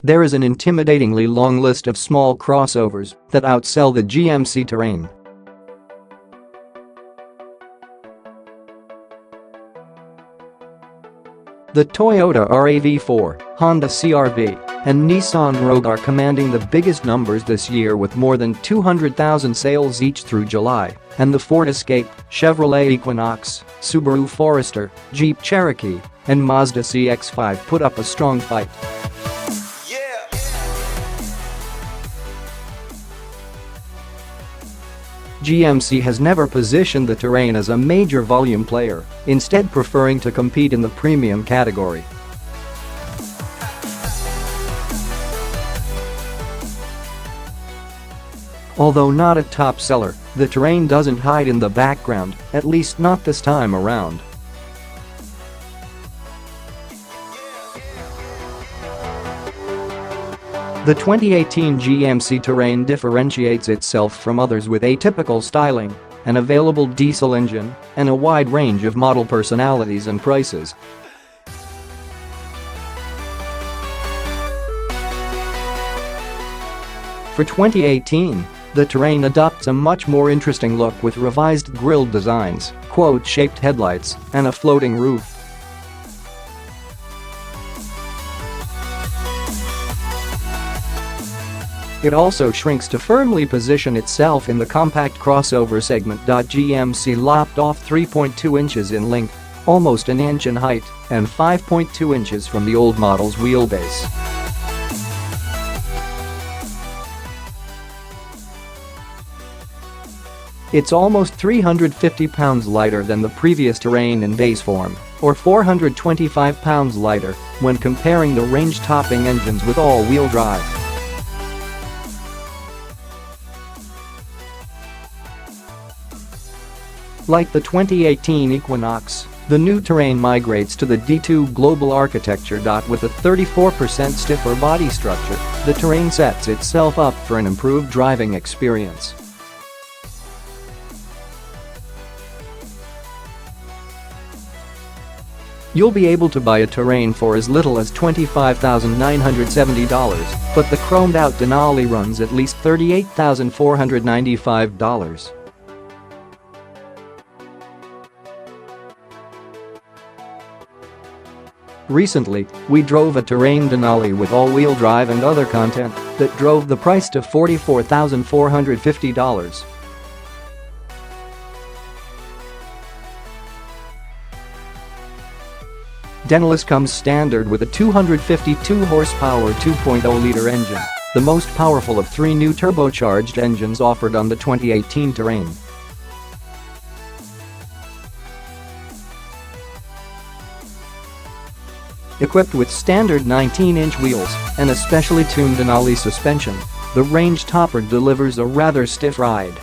There is an intimidatingly long list of small crossovers that outsell the GMC Terrain. The Toyota RAV4, Honda CR-V, and Nissan Rogue are commanding the biggest numbers this year with more than 200,000 sales each through July, and the Ford Escape, Chevrolet Equinox, Subaru Forester, Jeep Cherokee, and Mazda CX-5 put up a strong fight. GMC has never positioned the Terrain as a major volume player, instead preferring to compete in the premium category. Although not a top seller, the Terrain doesn't hide in the background, at least not this time around. The 2018 GMC Terrain differentiates itself from others with atypical styling, an available diesel engine, and a wide range of model personalities and prices. For 2018, the Terrain adopts a much more interesting look with revised grille designs, quote-shaped headlights, and a floating roof. It also shrinks to firmly position itself in the compact crossover segment. GMC lopped off 3.2 inches in length, almost an inch in height, and 5.2 inches from the old model's wheelbase. It's almost 350 pounds lighter than the previous Terrain in base form, or 425 pounds lighter when comparing the range-topping engines with all-wheel drive. Like the 2018 Equinox, the new Terrain migrates to the D2 global architecture. With a 34% stiffer body structure, the Terrain sets itself up for an improved driving experience. You'll be able to buy a Terrain for as little as $25,970, but the chromed-out Denali runs at least $38,495. Recently, we drove a Terrain Denali with all-wheel drive and other content that drove the price to $44,450. Denali comes standard with a 252 horsepower 2.0-liter engine, the most powerful of three new turbocharged engines offered on the 2018 Terrain. Equipped with standard 19-inch wheels and a specially tuned Denali suspension, the range topper delivers a rather stiff ride.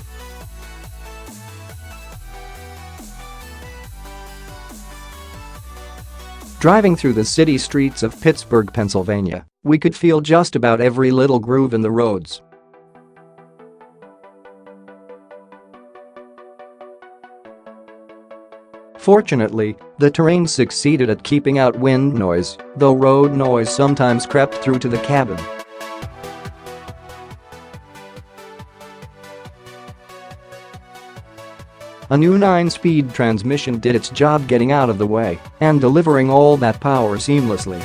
Driving through the city streets of Pittsburgh, Pennsylvania, we could feel just about every little groove in the roads. Fortunately, the Terrain succeeded at keeping out wind noise, though road noise sometimes crept through to the cabin. A new 9-speed transmission did its job getting out of the way and delivering all that power seamlessly.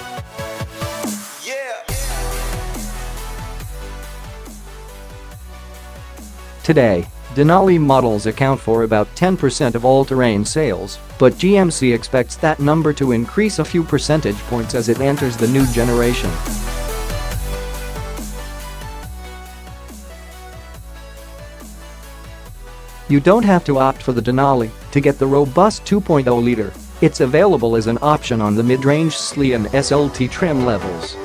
Today, Denali models account for about 10% of all Terrain sales, but GMC expects that number to increase a few percentage points as it enters the new generation. You don't have to opt for the Denali to get the robust 2.0-liter. It's available as an option on the mid-range SLE and SLT trim levels.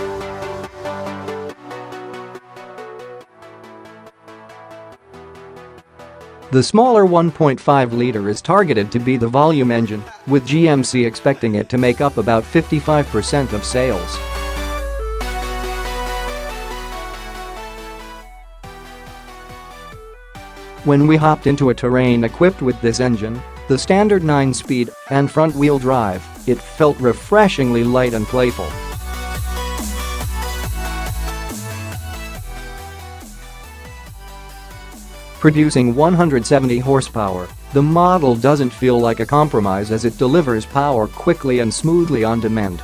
The smaller 1.5-liter is targeted to be the volume engine, with GMC expecting it to make up about 55% of sales. When we hopped into a Terrain equipped with this engine, the standard 9-speed and front-wheel drive, it felt refreshingly light and playful. Producing 170 horsepower, the model doesn't feel like a compromise as it delivers power quickly and smoothly on demand.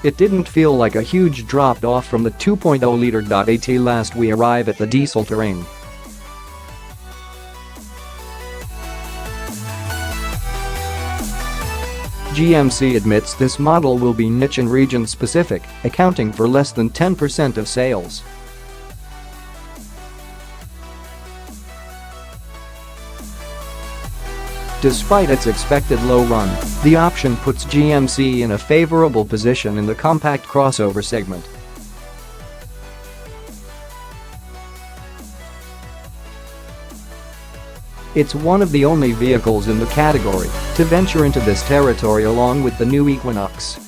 It didn't feel like a huge drop off from the 2.0-liter AT last we arrive at the diesel terrain. GMC admits this model will be niche and region-specific, accounting for less than 10% of sales. Despite its expected low run, the option puts GMC in a favorable position in the compact crossover segment. It's one of the only vehicles in the category to venture into this territory along with the new Equinox.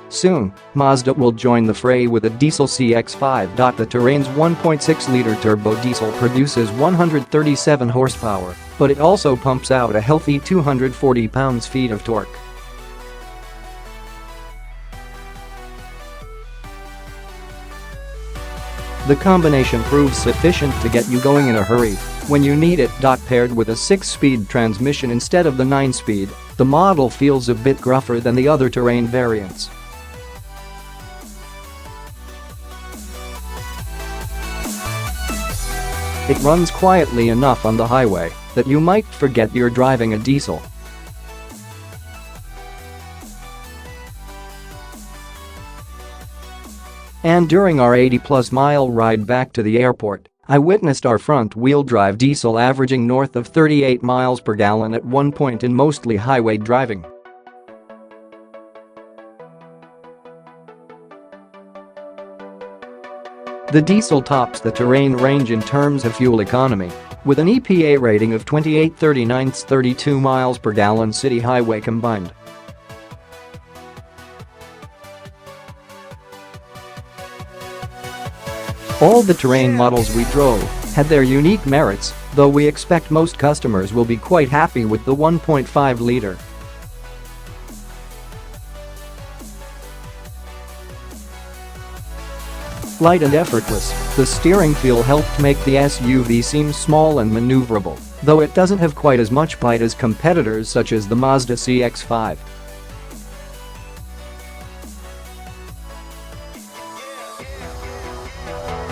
Soon, Mazda will join the fray with a diesel CX-5. The Terrain's 1.6-liter turbo diesel produces 137 horsepower, but it also pumps out a healthy 240 pounds-feet of torque. The combination proves sufficient to get you going in a hurry when you need it. Paired with a 6-speed transmission instead of the 9-speed, the model feels a bit gruffer than the other Terrain variants. It runs quietly enough on the highway that you might forget you're driving a diesel. And during our 80-plus mile ride back to the airport, I witnessed our front-wheel drive diesel averaging north of 38 miles per gallon at one point in mostly highway driving. The diesel tops the Terrain range in terms of fuel economy, with an EPA rating of 28.39 32 miles per gallon city highway combined. All the Terrain models we drove had their unique merits, though we expect most customers will be quite happy with the 1.5-liter. Light and effortless, the steering feel helped make the SUV seem small and maneuverable, though it doesn't have quite as much bite as competitors such as the Mazda CX-5.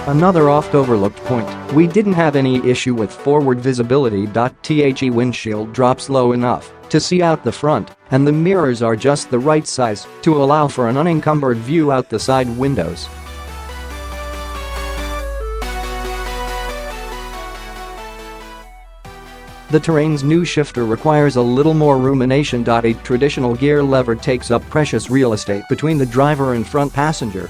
Another oft-overlooked point, we didn't have any issue with forward visibility. The windshield drops low enough to see out the front, and the mirrors are just the right size to allow for an unencumbered view out the side windows. The Terrain's new shifter requires a little more rumination. A traditional gear lever takes up precious real estate between the driver and front passenger.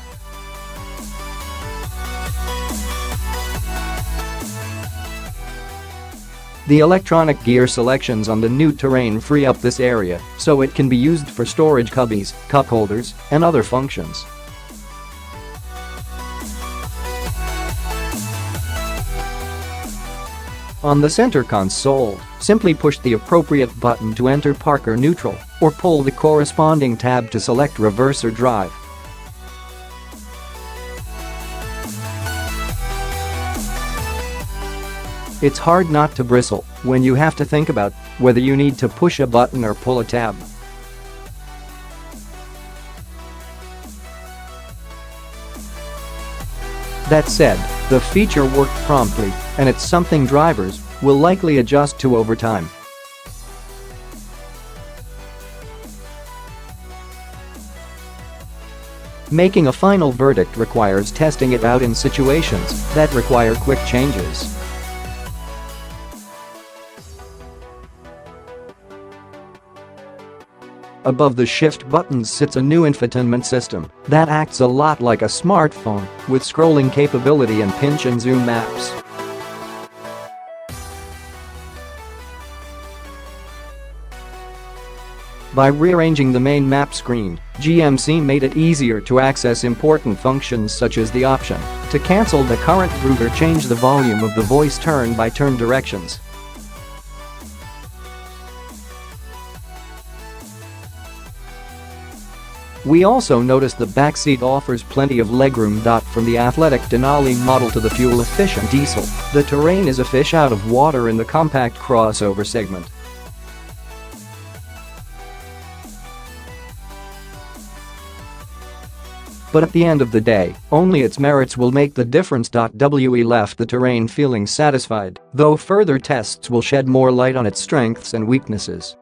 The electronic gear selections on the new Terrain free up this area so it can be used for storage cubbies, cup holders, and other functions. On the center console, simply push the appropriate button to enter park or neutral, or pull the corresponding tab to select reverse or drive. It's hard not to bristle when you have to think about whether you need to push a button or pull a tab. That said, the feature worked promptly, and it's something drivers will likely adjust to over time. Making a final verdict requires testing it out in situations that require quick changes. Above the shift buttons sits a new infotainment system that acts a lot like a smartphone, with scrolling capability and pinch and zoom maps. By rearranging the main map screen, GMC made it easier to access important functions such as the option to cancel the current route or change the volume of the voice turn-by-turn directions. We also noticed the backseat offers plenty of legroom. From the athletic Denali model to the fuel-efficient diesel, the Terrain is a fish out of water in the compact crossover segment. But at the end of the day, only its merits will make the difference. We left the Terrain feeling satisfied, though further tests will shed more light on its strengths and weaknesses.